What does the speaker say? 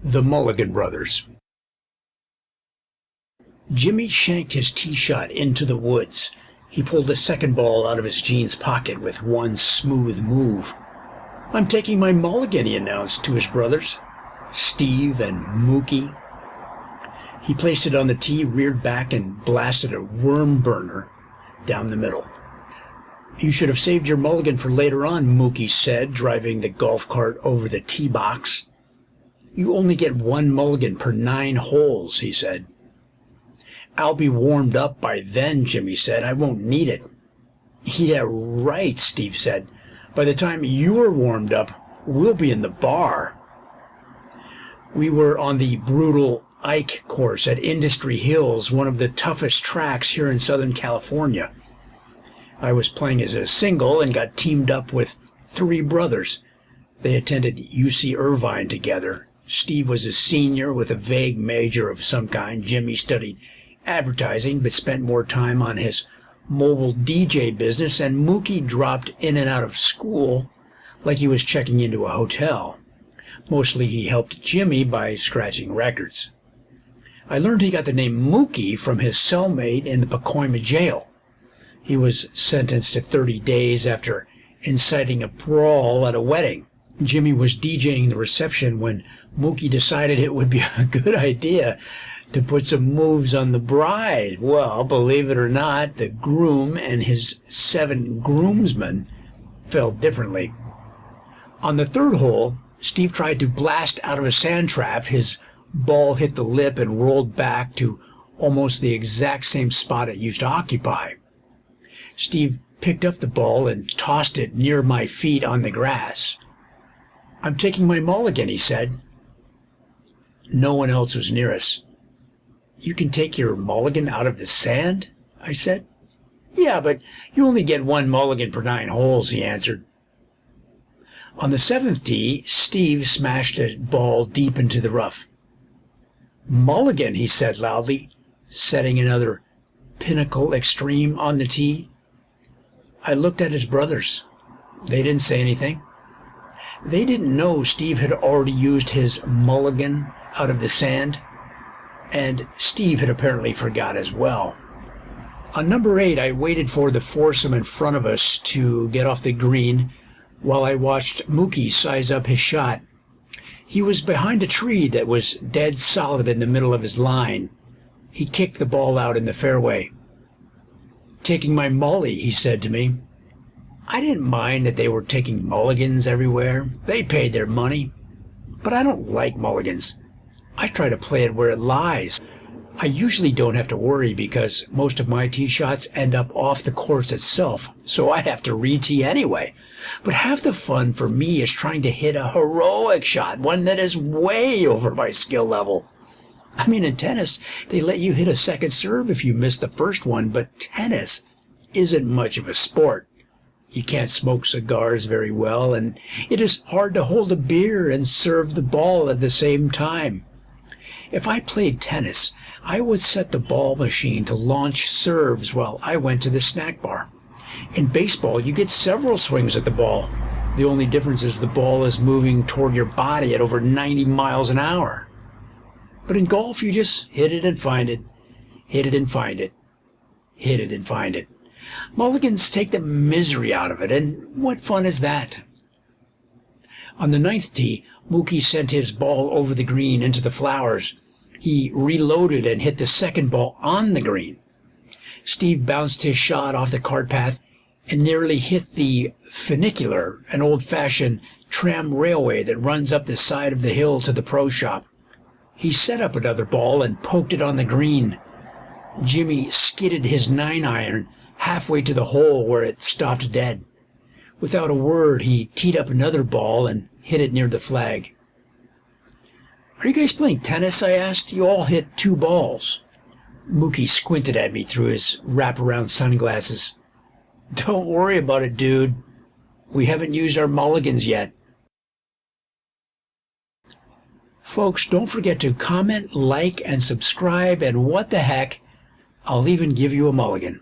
The Mulligan brothers. Jimmy shanked his tee shot into the woods. He pulled the second ball out of his jeans pocket with one smooth move. "I'm taking my mulligan," he announced to his brothers, Steve and Mookie. He placed it on the tee, reared back, and blasted a worm burner down the middle. "You should have saved your mulligan for later on," Mookie said, driving the golf cart over the tee box. "You only get one mulligan per 9 holes, he said. "I'll be warmed up by then," Jimmy said. "I won't need it." "Yeah, right," Steve said. "By the time you're warmed up, we'll be in the bar." We were on the brutal Ike course at Industry Hills, one of the toughest tracks here in Southern California. I was playing as a single and got teamed up with 3 brothers. They attended UC Irvine together. Steve was a senior with a vague major of some kind. Jimmy studied advertising but spent more time on his mobile DJ business, and Mookie dropped in and out of school like he was checking into a hotel. Mostly he helped Jimmy by scratching records. I learned he got the name Mookie from his cellmate in the Pacoima jail. He was sentenced to 30 days after inciting a brawl at a wedding. Jimmy was DJing the reception when Mookie decided it would be a good idea to put some moves on the bride. Well, believe it or not, the groom and his 7 groomsmen felt differently. On the 3rd hole, Steve tried to blast out of a sand trap. His ball hit the lip and rolled back to almost the exact same spot it used to occupy. Steve picked up the ball and tossed it near my feet on the grass. "I'm taking my mulligan," he said. No one else was near us. "You can take your mulligan out of the sand?" I said. "Yeah, but you only get one mulligan per 9 holes, he answered. On the 7th tee, Steve smashed a ball deep into the rough. "Mulligan," he said loudly, setting another pinnacle extreme on the tee. I looked at his brothers. They didn't say anything. They didn't know Steve had already used his mulligan out of the sand, and Steve had apparently forgot as well. On number 8, I waited for the foursome in front of us to get off the green while I watched Mookie size up his shot. He was behind a tree that was dead solid in the middle of his line. He kicked the ball out in the fairway. "Taking my mully," he said to me. I didn't mind that they were taking mulligans everywhere. They paid their money. But I don't like mulligans. I try to play it where it lies. I usually don't have to worry because most of my tee shots end up off the course itself, so I have to re-tee anyway. But half the fun for me is trying to hit a heroic shot, one that is way over my skill level. I mean, in tennis, they let you hit a second serve if you miss the first one, but tennis isn't much of a sport. You can't smoke cigars very well, and it is hard to hold a beer and serve the ball at the same time. If I played tennis, I would set the ball machine to launch serves while I went to the snack bar. In baseball, you get several swings at the ball. The only difference is the ball is moving toward your body at over 90 miles an hour. But in golf, you just hit it and find it, hit it and find it, hit it and find it. Mulligans take the misery out of it, and what fun is that? On the 9th tee, Mookie sent his ball over the green into the flowers. He reloaded and hit the second ball on the green. Steve bounced his shot off the cart path and nearly hit the funicular, an old-fashioned tram railway that runs up the side of the hill to the pro shop. He set up another ball and poked it on the green. Jimmy skidded his 9-iron halfway to the hole where it stopped dead. Without a word, he teed up another ball and hit it near the flag. "Are you guys playing tennis?" I asked. "You all hit 2 balls. Mookie squinted at me through his wraparound sunglasses. "Don't worry about it, dude. We haven't used our mulligans yet." Folks, don't forget to comment, like, and subscribe, and what the heck, I'll even give you a mulligan.